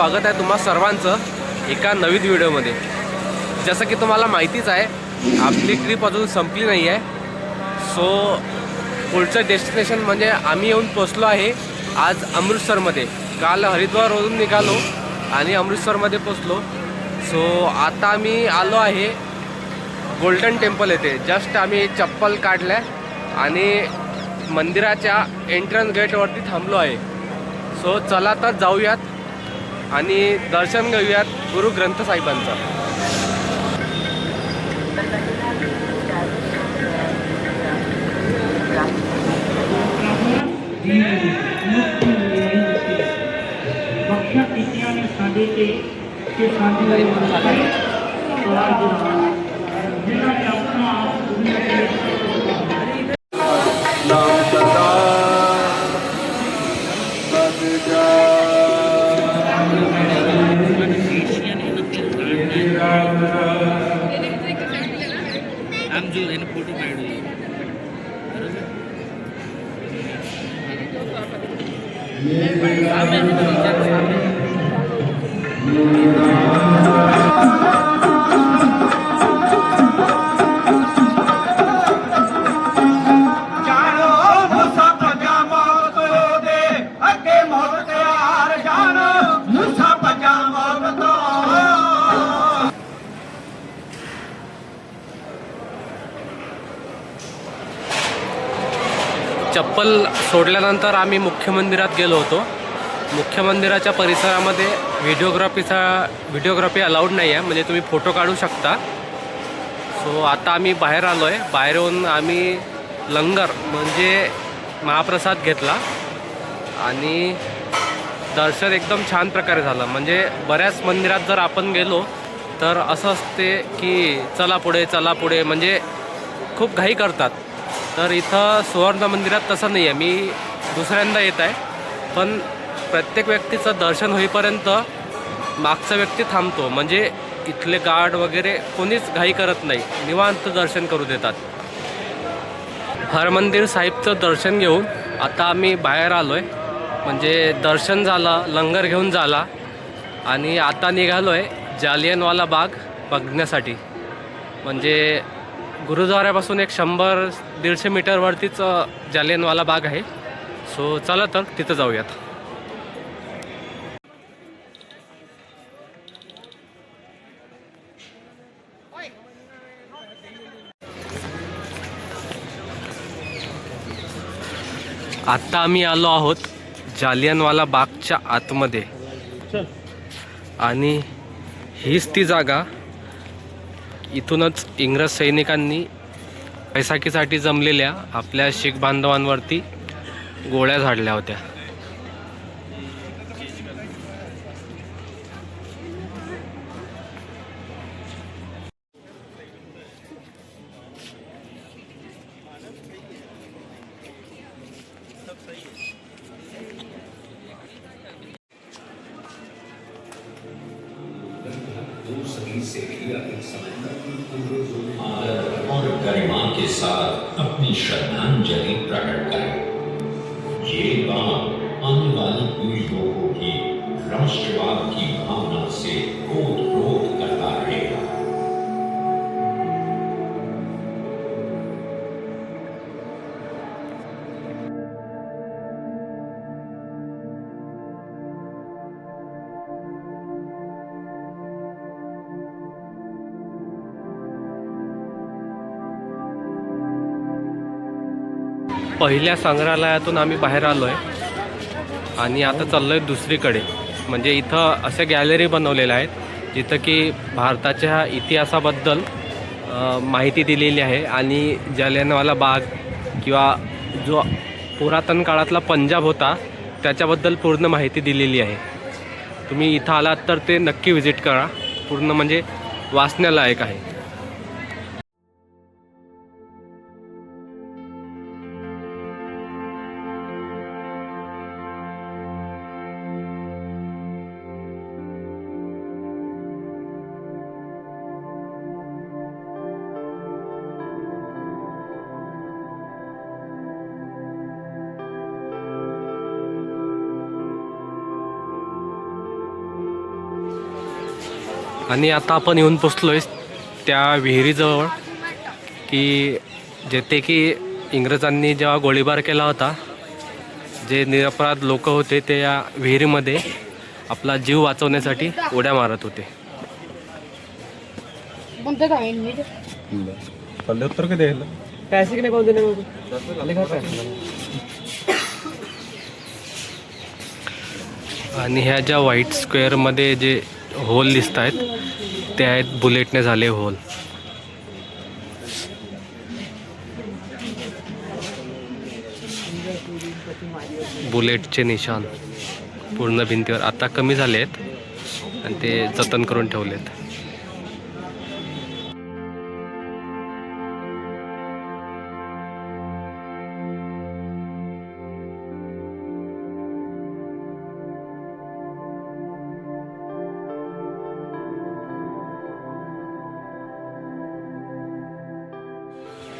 स्वागत आहे तुम्हा सर्वांचं एका नवीन व्हिडिओमध्ये। जसं की तुम्हाला माहितीच आहे, आपली ट्रिप अजून संपली नाही आहे। सो पुढचं डेस्टिनेशन म्हणजे आम्ही येऊन पोचलो आहे आज अमृतसरमध्ये। काल हरिद्वारवरून निघालो आणि अमृतसरमध्ये पोचलो। सो आता आम्ही आलो आहे गोल्डन टेम्पल येथे। जस्ट आम्ही चप्पल काढल्या आणि मंदिराच्या एंट्रन्स गेटवरती थांबलो आहे। सो चला तर जाऊयात आणि दर्शन घेऊयात गुरु ग्रंथ साहिबांचं। चप्पल सोडल्यानंतर आम्ही मुख्य मंदिरात गेलो होतो। मुख्य मंदिराच्या परिसरामध्ये व्हिडिओग्राफी अलाउड नाही आहे, म्हणजे तुम्ही फोटो काढू शकता। सो आता आम्ही बाहेर आलो आहे। बाहेर येऊन आम्ही लंगर म्हणजे महाप्रसाद घेतला आणि दर्शन एकदम छान प्रकारे झालं। म्हणजे बऱ्याच मंदिरात जर आपण गेलो तर असं असते की चला पुढे, म्हणजे खूप घाई करतात। तर इथं सुवर्ण मंदिरात तसं नाही आहे। मी दुसऱ्यांदा येत आहे, पण प्रत्येक व्यक्तीचं दर्शन होईपर्यंत मागचा व्यक्ती थांबतो। म्हणजे इथले गार्ड वगैरे कोणीच घाई करत नाही, निवांत दर्शन करू देतात। हरमंदिर साहिबचं दर्शन घेऊन आता आम्ही बाहेर आलो आहे। म्हणजे दर्शन झालं, लंगर घेऊन झाला आणि आता निघालो आहे जालियनवाला बाग बघण्यासाठी। म्हणजे गुरुद्वाऱ्यापासून एक 100-150 मीटरवरतीच जालियनवाला बाग आहे। सो चला तर तिथं जाऊयात। आता आम्ही आलो आहोत जालियनवाला बागच्या आतमध्ये आणि हीच ती जागा, इथूनच इंग्रज सैनिकांनी बैसाखीसाठी जमलेल्या आपल्या शीख बांधवांवरती गोळ्या झाडल्या होत्या। आदर और गरिमा के साथ अपनी श्रद्धांजलि प्रकट करें। ये बात आने वाली पीढ़ियों को भी राष्ट्रवाद की भावना से ओत-प्रोत करता रहेगा। पहिल्या संग्रहालयातून आम्ही बाहेर आलो आहे आणि आता चाललो आहे दुसरीकडे। म्हणजे इथं असे गॅलरी बनवलेल्या आहेत जिथं की भारताच्या इतिहासाबद्दल माहिती दिलेली आहे आणि जालियनवाला बाग किंवा जो पुरातन काळातला पंजाब होता त्याच्याबद्दल पूर्ण माहिती दिलेली आहे। तुम्ही इथं आलात तर ते नक्की व्हिजिट करा, पूर्ण म्हणजे वाचण्यालायक आहे। आणि आता आपण येऊन पोचलोय त्या विहिरीजवळ की जेथे की इंग्रजांनी जेव्हा गोळीबार केला होता, जे निरपराध लोक होते ते या विहिरीमध्ये आपला जीव वाचवण्यासाठी उड्या मारत होते. उत्तर कधी द्यायला आणि ह्या ज्या व्हाईट स्क्वेअरमध्ये जे होल दिसत आहेत ते आहेत बुलेटने झाले होल. बुलेटचे निशाण पूर्ण भिंतीवर आता कमी झाले आहेत आणि ते जतन करून ठेवलेत.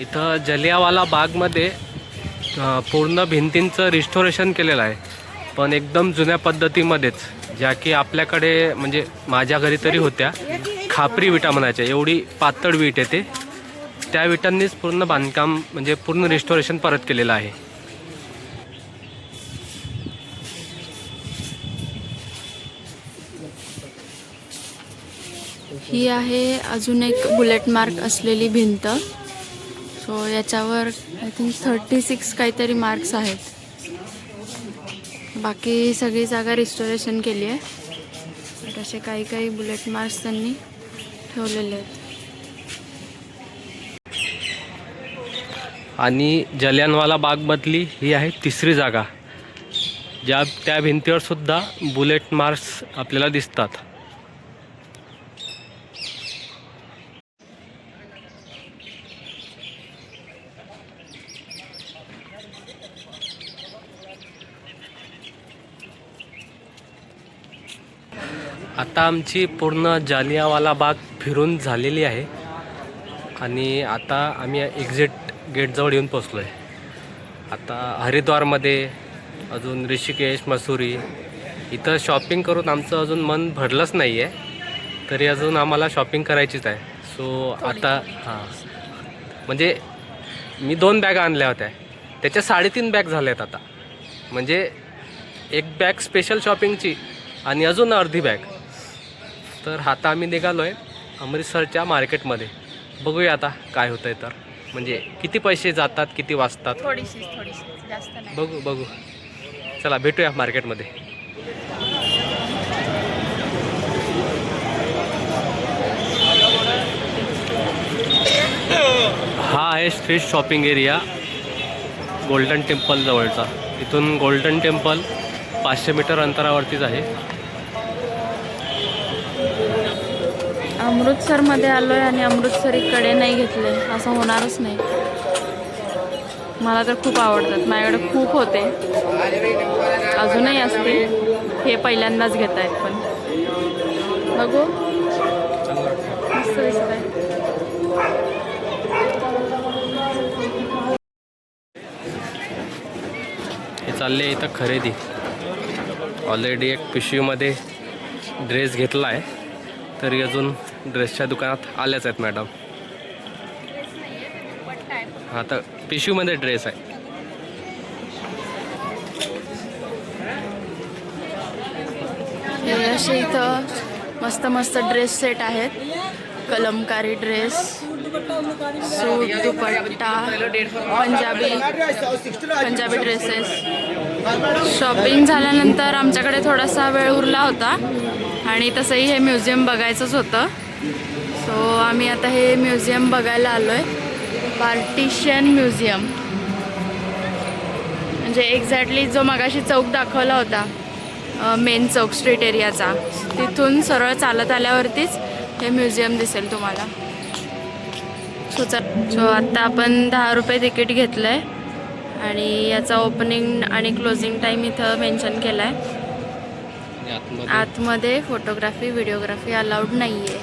इथं जलियावाला बागमध्ये पूर्ण भिंतींचं रिस्टोरेशन केलेलं आहे, पण एकदम जुन्या पद्धतीमध्येच, ज्या की आपल्याकडे म्हणजे माझ्या घरी तरी होत्या खापरी विटा म्हणायच्या, एवढी पातळ वीट येते, त्या विटांनीच पूर्ण बांधकाम म्हणजे पूर्ण रिस्टोरेशन परत केलेलं आहे. ही आहे अजून एक बुलेट मार्क असलेली भिंत. सो याच्यावर आय थिंक 36 काहीतरी मार्क्स आहेत. बाकी सगळी जागा रिस्टोरेशन केली आहे, बट असे काही काही बुलेट मार्क्स त्यांनी ठेवलेले आहेत. आणि जलियानवाला बागमधली ही आहे तिसरी जागा, ज्या त्या भिंतीवर सुद्धा बुलेट मार्क्स आपल्याला दिसतात. आता आमची पूर्ण जालियानवाला बाग फिरून झालेली आहे आणि आता आम्ही एक्झिट गेटजवळ येऊन पोचलो आहे. आता हरिद्वारमध्ये, अजून ऋषिकेश, मसुरी इथं शॉपिंग करून आमचं अजून मन भरलंच नाही आहे, तरी अजून आम्हाला शॉपिंग करायचीच आहे. सो आता म्हणजे मी 2 बॅगा आणल्या होत्या, त्याच्या 3.5 बॅग झाल्या आहेत आता. म्हणजे एक बॅग स्पेशल शॉपिंगची आणि अजून अर्धी बॅग. तर आता आम्ही निघालो आहे अमृतसरच्या मार्केटमध्ये. बघूया आता काय होतं आहे, तर म्हणजे किती पैसे जातात, किती वाचतात, थोडीशी जास्त नाही. बघू. चला भेटूया मार्केटमध्ये. हा आहे street shopping area golden temple जवळचा. इथून गोल्डन टेम्पल 500 मीटर अंतरावरतीच आहे. अमृतसरमध्ये आलो आहे आणि अमृतसरीकडे नाही घेतले असं होणारच नाही. मला तर खूप आवडतात, माझ्याकडे खूप होते, अजूनही असतील. हे पहिल्यांदाच घेत आहेत, पण बघू मस्त दिसत आहे. हे चालले इथं खरेदी. ऑलरेडी एक पिशवीमध्ये ड्रेस घेतला आहे, तरी अजून ड्रेसच्या दुकानात आल्याच आहेत मॅडम. हा तर पिशवीमध्ये ड्रेस आहे. हे असे इथं मस्त मस्त ड्रेस सेट आहेत. कलमकारी ड्रेस, सूट, दुपट्टा, पंजाबी ड्रेसेस. शॉपिंग झाल्यानंतर आमच्याकडे थोडासा वेळ उरला होता आणि तसंही हे म्युझियम बघायचंच होतं. सो आम्ही आता हे म्युझियम बघायला आलो आहे, पार्टिशन म्युझियम. म्हणजे एक्झॅक्टली जो मगाशी चौक दाखवला होता, मेन चौक स्ट्रीट एरियाचा, तिथून सरळ चालत आल्यावरतीच हे म्युझियम दिसेल तुम्हाला. सो आत्ता आपण 10 रुपये तिकीट घेतलं आहे आणि याचा ओपनिंग आणि क्लोजिंग टाईम इथं मेन्शन केला आहे. आतमध्ये फोटोग्राफी, व्हिडिओग्राफी अलाउड नाही आहे.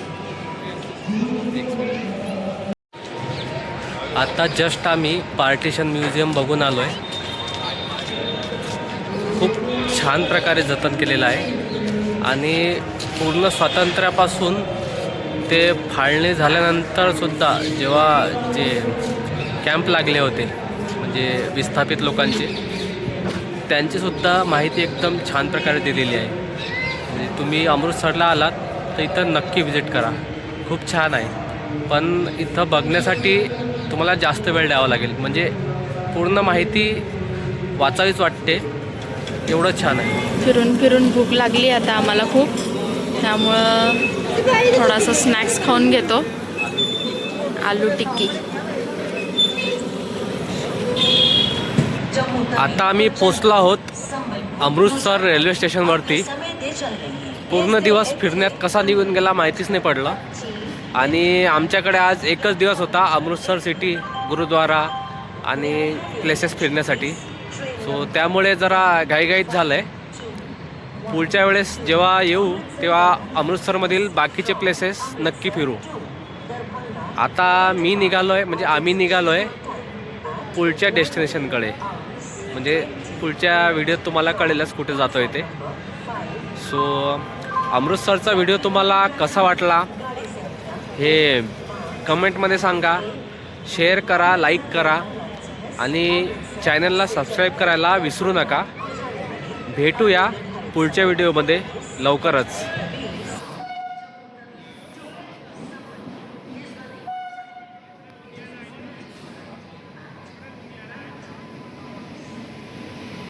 आता जस्ट आम्ही पार्टिशन म्युझियम बघून आलो आहे. खूप छान प्रकारे जतन केलेलं आहे आणि पूर्ण स्वातंत्र्यापासून ते फाळणी झाल्यानंतर सुद्धा जेव्हा जे कॅम्प लागले होते म्हणजे विस्थापित लोकांचे, त्यांचीसुद्धा माहिती एकदम छान प्रकारे दिलेली आहे. म्हणजे तुम्ही अमृतसरला आलात तर इथं नक्की व्हिजिट करा, खूप छान आहे. पण इथं बघण्यासाठी तुम्हाला जास्त वेळ द्यावा लागेल, म्हणजे पूर्ण माहिती वाचावीच वाटते, एवढं छान आहे. फिरून फिरून भूक लागली आता आम्हाला खूप, त्यामुळं थोडासा स्नॅक्स खाऊन घेतो. आलू टिक्की. आता आम्ही पोचलो आहोत अमृतसर रेल्वे स्टेशनवरती. पूर्ण दिवस फिरण्यात कसा निघून गेला माहितीच नाही पडला. आणि आमच्याकडे आज एकच दिवस होता अमृतसर सिटी, गुरुद्वारा आणि प्लेसेस फिरण्यासाठी. सो त्यामुळे जरा घाईघाईत झालं आहे. पुढच्या वेळेस जेव्हा येऊ तेव्हा अमृतसरमधील बाकीचे प्लेसेस नक्की फिरू. आता मी निघालो आहे, म्हणजे आम्ही निघालो आहे पुढच्या डेस्टिनेशनकडे. म्हणजे पुढच्या व्हिडिओत तुम्हाला कळेलच कुठे जातो आहे ते. सो अमृतसरचा व्हिडिओ तुम्हाला कसा वाटला हे कमेंटमध्ये सांगा, शेअर करा, लाईक करा आणि चॅनलला सबस्क्राईब करायला विसरू नका. भेटूया पुढच्या व्हिडिओमध्ये लवकरच.